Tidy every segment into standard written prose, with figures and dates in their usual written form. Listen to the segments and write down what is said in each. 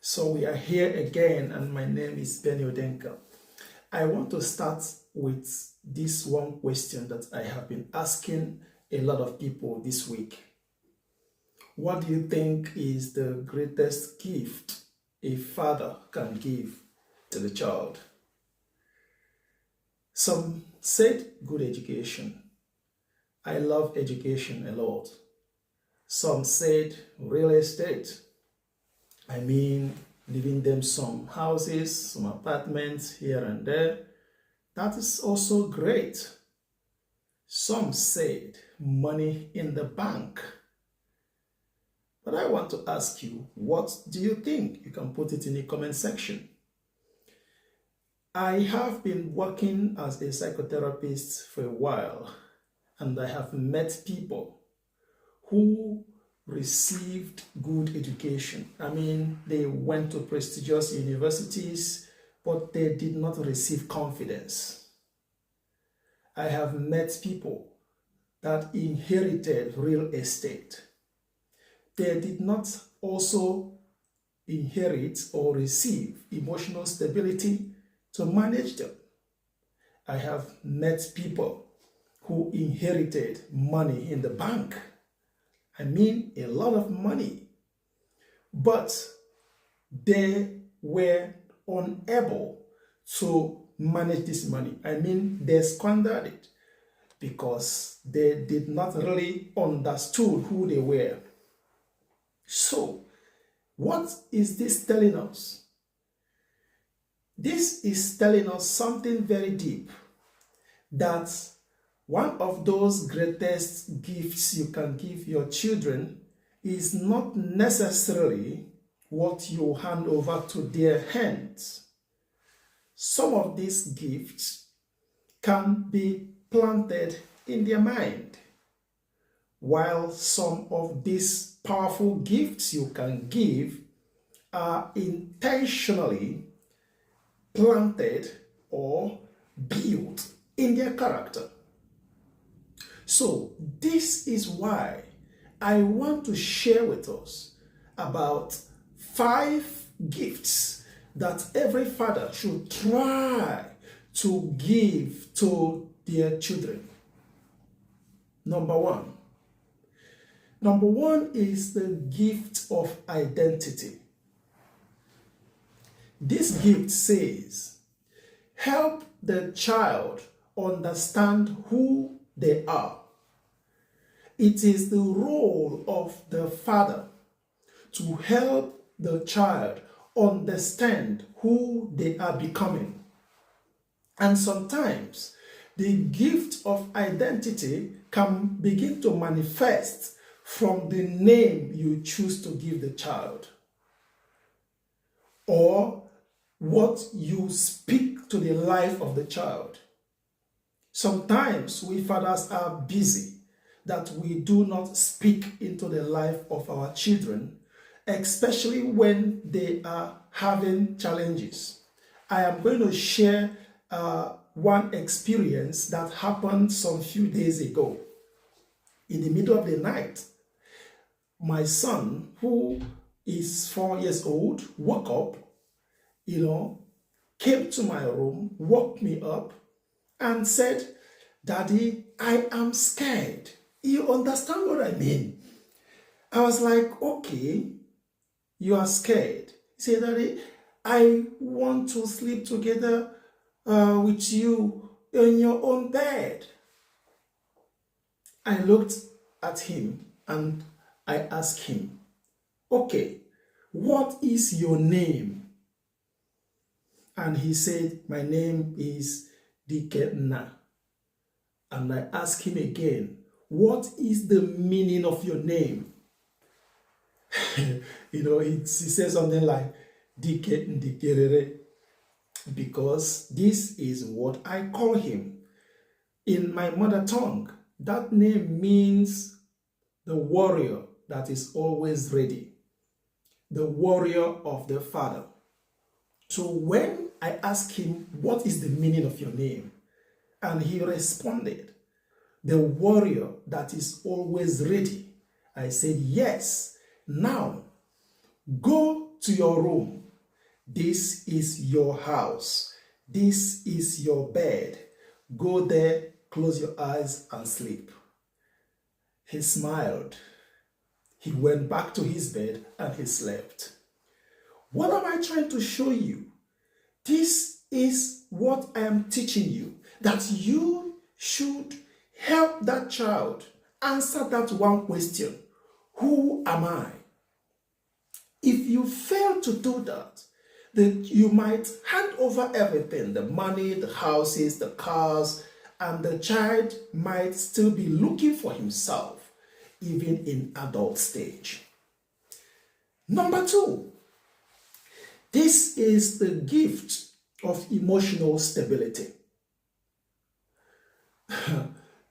So we are here again, and my name is Beni-Udenka. I want to start with this one question that I have been asking a lot of people this week. What do you think is the greatest gift a father can give to the child? Some said good education. I love education a lot. Some said real estate. I mean, giving them some houses, some apartments here and there. That is also great. Some said money in the bank. But I want to ask you, what do you think? You can put it in the comment section. I have been working as a psychotherapist for a while, and I have met people who received good education. I mean, they went to prestigious universities, but they did not receive confidence. I have met people that inherited real estate. They did not also inherit or receive emotional stability to manage them. I have met people who inherited money in the bank. I mean, a lot of money. But they were unable to manage this money. I mean, they squandered it because they did not really understood who they were. So, what is this telling us? This is telling us something very deep, that one of those greatest gifts you can give your children is not necessarily what you hand over to their hands. Some of these gifts can be planted in their mind, while some of these powerful gifts you can give are intentionally planted or built in their character. So this is why I want to share with us about 5 gifts that every father should try to give to their children. Number one is the gift of identity. This gift says, help the child understand who they are. It is the role of the father to help the child understand who they are becoming. And sometimes the gift of identity can begin to manifest from the name you choose to give the child, or what you speak to the life of the child. Sometimes we fathers are busy that we do not speak into the life of our children, especially when they are having challenges. I am going to share one experience that happened some few days ago. In the middle of the night, my son, who is 4 years old, woke up, came to my room, woke me up, and said, "Daddy, I am scared." You understand what I mean? I was like, okay, you are scared. He said, "Daddy, I want to sleep together with you in your own bed." I looked at him and I asked him, "Okay, what is your name?" And he said, "My name is Dikena." And I asked him again, "What is the meaning of your name?" He says something like Dikerere, because this is what I call him. In my mother tongue, that name means the warrior that is always ready, the warrior of the father. So when I asked him, "What is the meaning of your name?" and he responded, "The warrior that is always ready," I said, "Yes. Now, go to your room. This is your house. This is your bed. Go there, close your eyes, and sleep. He smiled. He went back to his bed and he slept. What am I trying to show you? This is what I am teaching you, that you should help that child answer that one question. Who am I? If you fail to do that, then you might hand over everything, the money, the houses, the cars, and the child might still be looking for himself, even in adult stage. Number 2, this is the gift of emotional stability.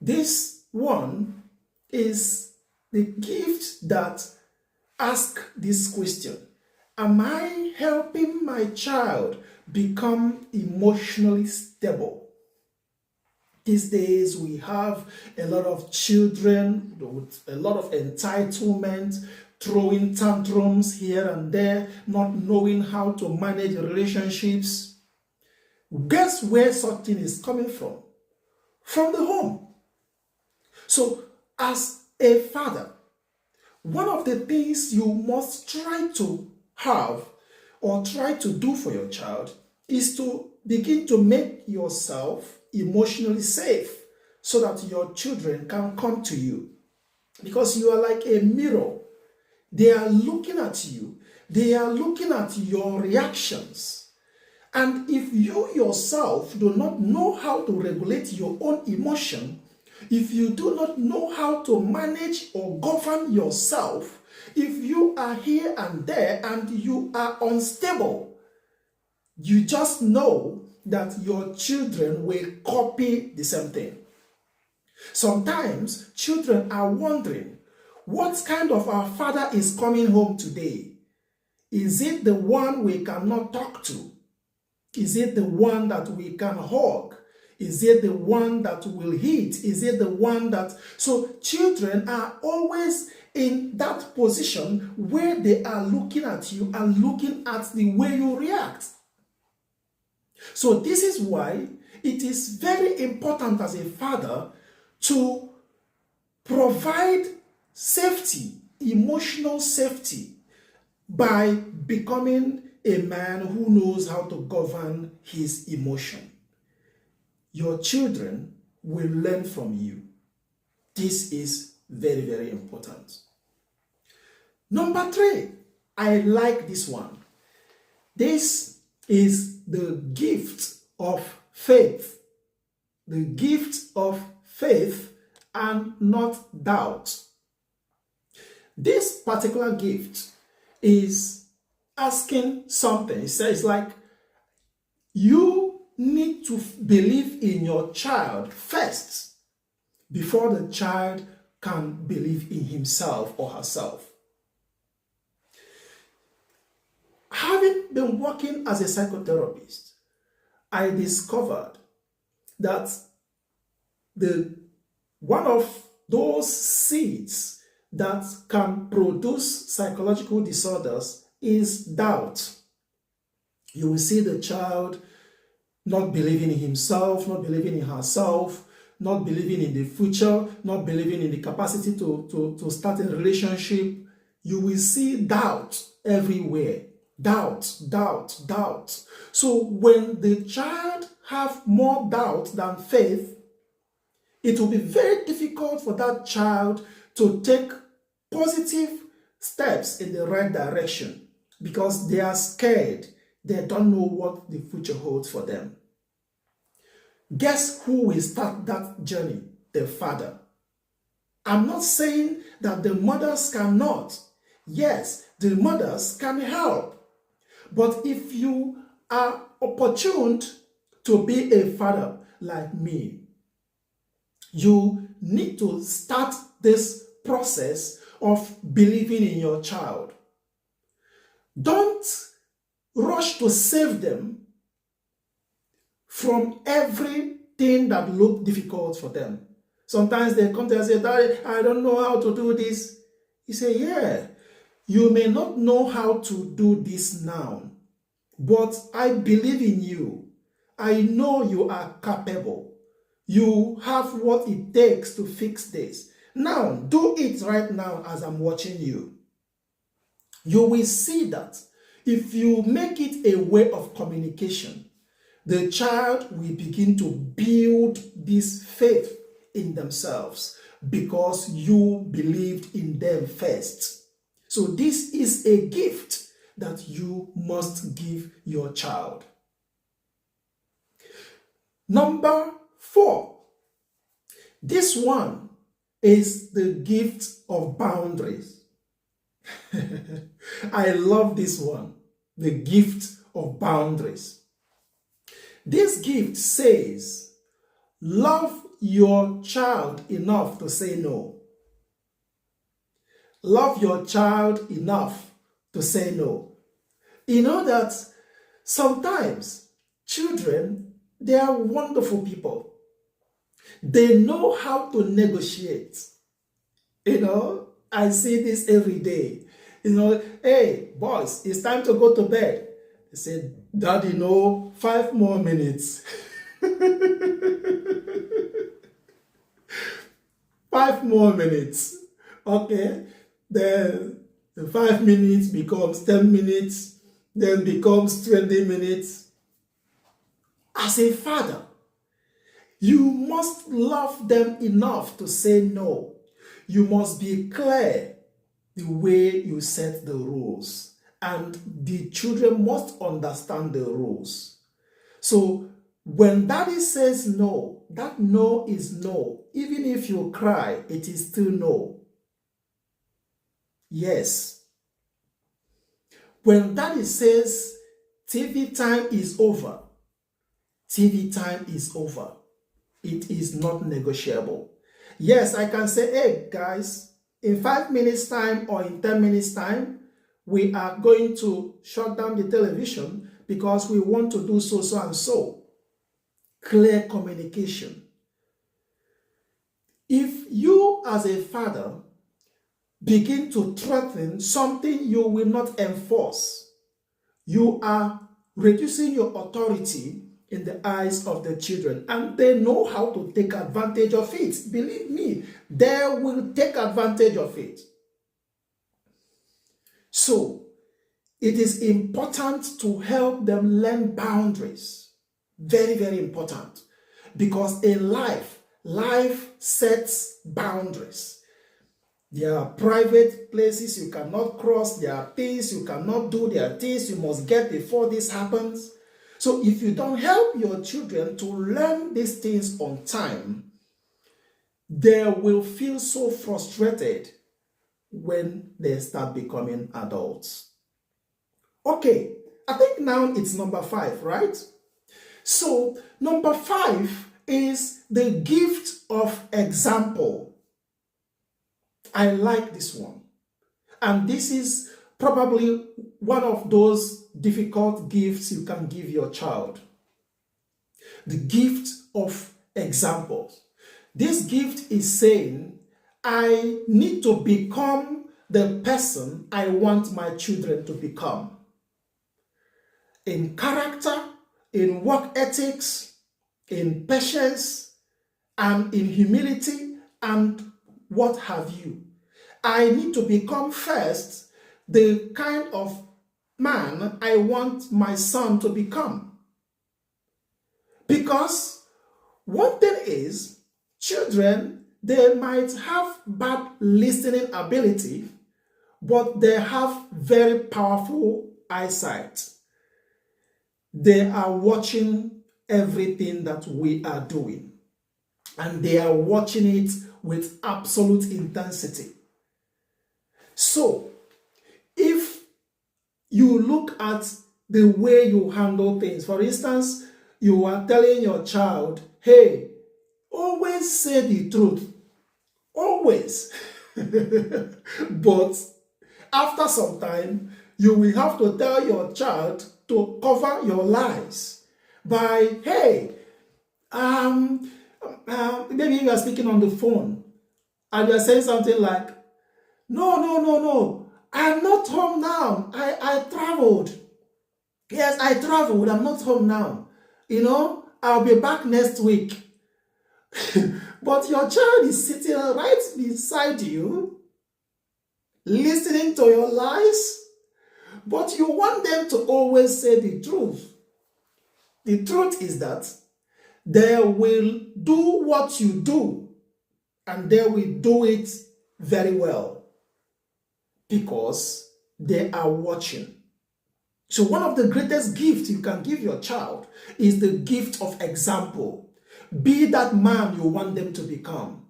This one is the gift that asks this question: am I helping my child become emotionally stable? These days we have a lot of children with a lot of entitlement, throwing tantrums here and there, not knowing how to manage relationships. Guess where such thing is coming from? From the home. So, as a father, one of the things you must try to have or try to do for your child is to begin to make yourself emotionally safe so that your children can come to you. Because you are like a mirror. They are looking at you. They are looking at your reactions. And if you yourself do not know how to regulate your own emotion, if you do not know how to manage or govern yourself, if you are here and there and you are unstable, you just know that your children will copy the same thing. Sometimes children are wondering, what kind of our father is coming home today? Is it the one we cannot talk to? Is it the one that we can hug? Is it the one that will hit? Is it the one that... So children are always in that position where they are looking at you and looking at the way you react. So this is why it is very important as a father to provide safety, emotional safety, by becoming a man who knows how to govern his emotion. Your children will learn from you. This is very, very important. Number 3, I like this one. This is the gift of faith. The gift of faith and not doubt. This particular gift is asking something. It says like, you need to believe in your child first before the child can believe in himself or herself. Having been working as a psychotherapist, I discovered that one of those seeds that can produce psychological disorders is doubt. You will see the child not believing in himself, not believing in herself, not believing in the future, not believing in the capacity to start a relationship. You will see doubt everywhere. Doubt, doubt, doubt. So when the child have more doubt than faith, it will be very difficult for that child to take positive steps in the right direction because they are scared. They don't know what the future holds for them. Guess who will start that journey? The father. I'm not saying that the mothers cannot. Yes, the mothers can help. But if you are opportuned to be a father like me, you need to start this process of believing in your child. Don't rush to save them from everything that looks difficult for them. Sometimes they come to us and say, Daddy, I don't know how to do this. You say, yeah, You may not know how to do this now, but I believe in you. I know you are capable. You have what it takes to fix this. Now, do it right now as I'm watching you. You will see that if you make it a way of communication, the child will begin to build this faith in themselves because you believed in them first. So this is a gift that you must give your child. Number 4. This one is the gift of boundaries. I love this one, the gift of boundaries. This gift says, love your child enough to say no. Love your child enough to say no. You know that sometimes children, they are wonderful people. They know how to negotiate. I see this every day. Hey, boys, it's time to go to bed. They say, Daddy, no, 5 more minutes. 5 more minutes. Okay. Then the 5 minutes becomes 10 minutes, then becomes 20 minutes. As a father, you must love them enough to say no. You must be clear the way you set the rules. And the children must understand the rules. So when daddy says no, that no is no. Even if you cry, it is still no. Yes. When daddy says TV time is over, TV time is over. It is not negotiable. Yes, I can say, hey guys, in 5 minutes time or in 10 minutes time, we are going to shut down the television because we want to do so, so, and so. Clear communication. If you as a father begin to threaten something you will not enforce, you are reducing your authority in the eyes of the children, and they know how to take advantage of it. Believe me, they will take advantage of it. So, it is important to help them learn boundaries. Very, very important. Because in life sets boundaries. There are private places you cannot cross. There are things you cannot do. There are things you must get before this happens. So if you don't help your children to learn these things on time, they will feel so frustrated when they start becoming adults. Okay, I think now it's number 5, right? So number 5 is the gift of example. I like this one. And this is probably one of those difficult gifts you can give your child. The gift of examples. This gift is saying, I need to become the person I want my children to become. In character, in work ethics, in patience, and in humility, and what have you. I need to become first the kind of man I want my son to become. Because one thing is, children, they might have bad listening ability, but they have very powerful eyesight. They are watching everything that we are doing, and they are watching it with absolute intensity. So, if you look at the way you handle things, for instance, you are telling your child, hey, always say the truth. Always. But after some time, you will have to tell your child to cover your lies by, hey, maybe you are speaking on the phone and you are saying something like, no, I'm not home now. I traveled. Yes, I traveled. I'm not home now. I'll be back next week. But your child is sitting right beside you, listening to your lies, but you want them to always say the truth. The truth is that they will do what you do, and they will do it very well because they are watching. So one of the greatest gifts you can give your child is the gift of example. Be that man you want them to become.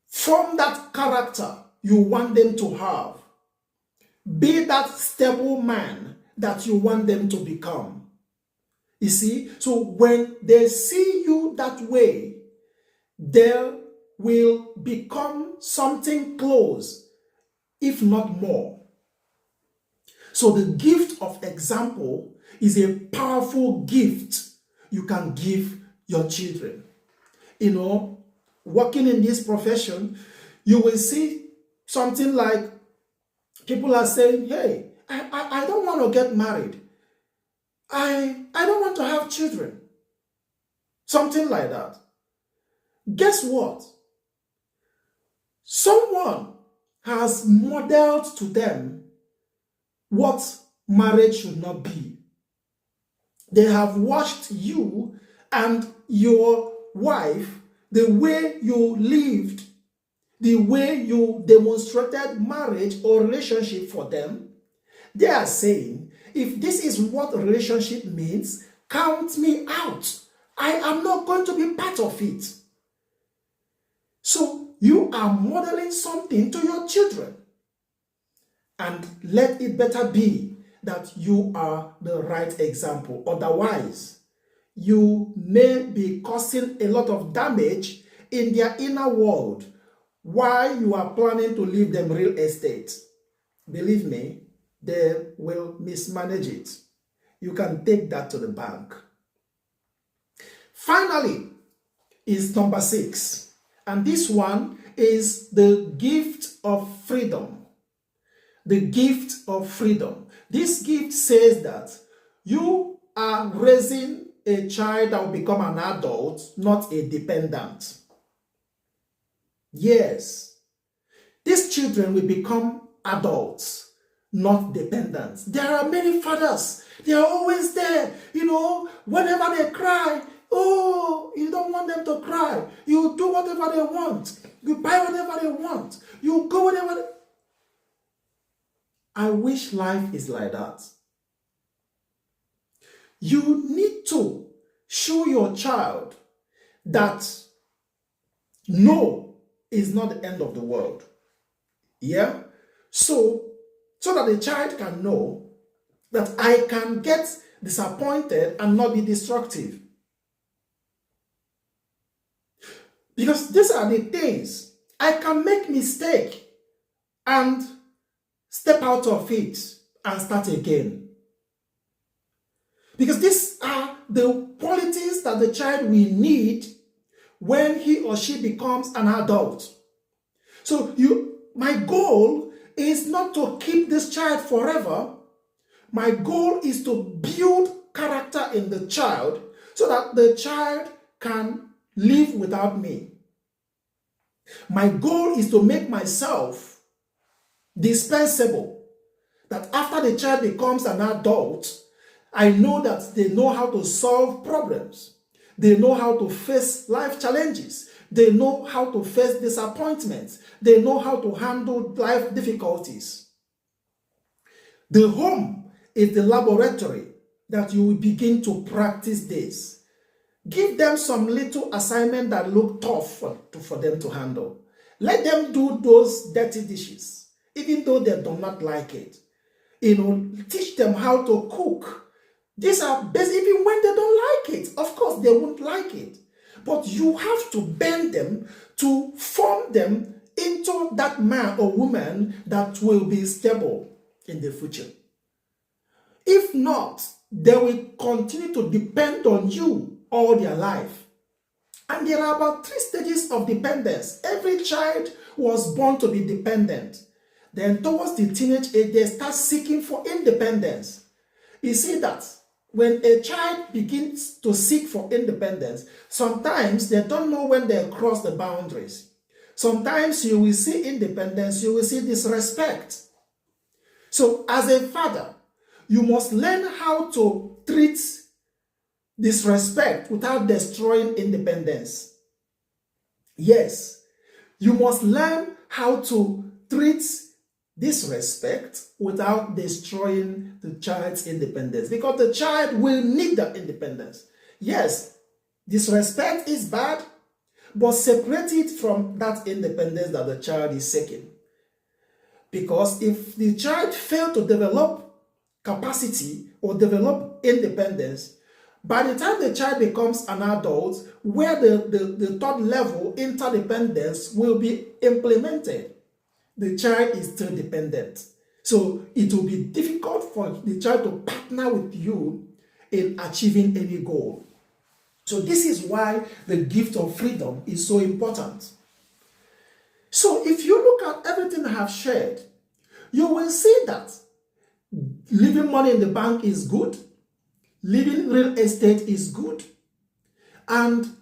Form that character you want them to have. Be that stable man that you want them to become. You see, so when they see you that way, they will become something close, if not more. So the gift of example is a powerful gift you can give your children. Working in this profession, you will see something like people are saying, hey, I don't want to get married. I don't want to have children. Something like that. Guess what? Someone has modeled to them what marriage should not be. They have watched you and your wife, the way you lived, the way you demonstrated marriage or relationship for them. They are saying, if this is what a relationship means, count me out. I am not going to be part of it. So you are modeling something to your children. And let it better be that you are the right example. Otherwise, you may be causing a lot of damage in their inner world while you are planning to leave them real estate. Believe me, they will mismanage it. You can take that to the bank. Finally, is number 6. And this one is the gift of freedom. The gift of freedom. This gift says that you are raising a child that will become an adult, not a dependent. Yes. These children will become adults, not dependents. There are many fathers. They are always there. Whenever they cry, you don't want them to cry. You do whatever they want. You buy whatever they want. You go whatever they... I wish life is like that. You need to show your child that no is not the end of the world. Yeah? So that the child can know that I can get disappointed and not be destructive. Because these are the things. I can make mistake and step out of it and start again. Because these are the qualities that the child will need when he or she becomes an adult. So my goal is not to keep this child forever. My goal is to build character in the child so that the child can live without me. My goal is to make myself dispensable. That after the child becomes an adult, I know that they know how to solve problems. They know how to face life challenges. They know how to face disappointments. They know how to handle life difficulties. The home is the laboratory that you will begin to practice this. Give them some little assignment that look tough for them to handle. Let them do those dirty dishes, even though they do not like it. Teach them how to cook. These are best even when they don't like it. Of course, they won't like it. But you have to bend them to form them into that man or woman that will be stable in the future. If not, they will continue to depend on you all their life. And there are about 3 stages of dependence. Every child was born to be dependent. Then towards the teenage age, they start seeking for independence. You see that when a child begins to seek for independence, sometimes they don't know when they cross the boundaries. Sometimes you will see independence, you will see disrespect. So as a father, you must learn how to treat disrespect without destroying independence. Yes, you must learn how to treat disrespect without destroying the child's independence, because the child will need that independence. Yes, disrespect is bad, but separate it from that independence that the child is seeking. Because if the child fails to develop capacity or develop independence, by the time the child becomes an adult, where the third level, interdependence, will be implemented, the child is still dependent. So it will be difficult for the child to partner with you in achieving any goal. So this is why the gift of freedom is so important. So if you look at everything I have shared, you will see that leaving money in the bank is good, leaving real estate is good, and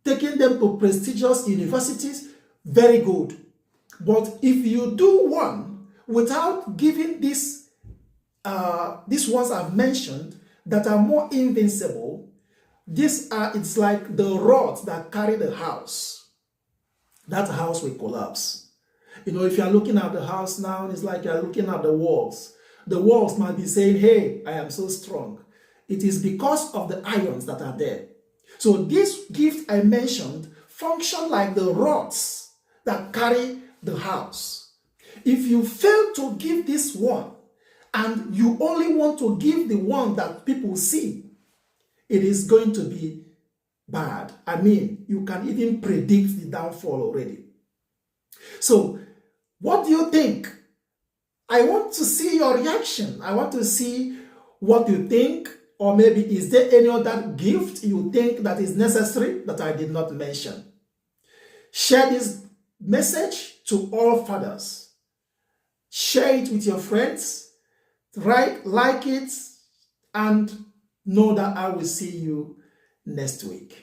taking them to prestigious universities, very good. But if you do one without giving these ones I've mentioned that are more invincible, it's like the rods that carry the house. That house will collapse. You know, if you're looking at the house now, it's like you're looking at the walls. The walls might be saying, hey, I am so strong. It is because of the irons that are there. So this gift I mentioned function like the rods that carry the house. If you fail to give this one, and you only want to give the one that people see, it is going to be bad. I mean, you can even predict the downfall already. So, what do you think? I want to see your reaction. I want to see what you think, or maybe is there any other gift you think that is necessary that I did not mention? Share this message to all fathers. Share it with your friends. Like it, and know that I will see you next week.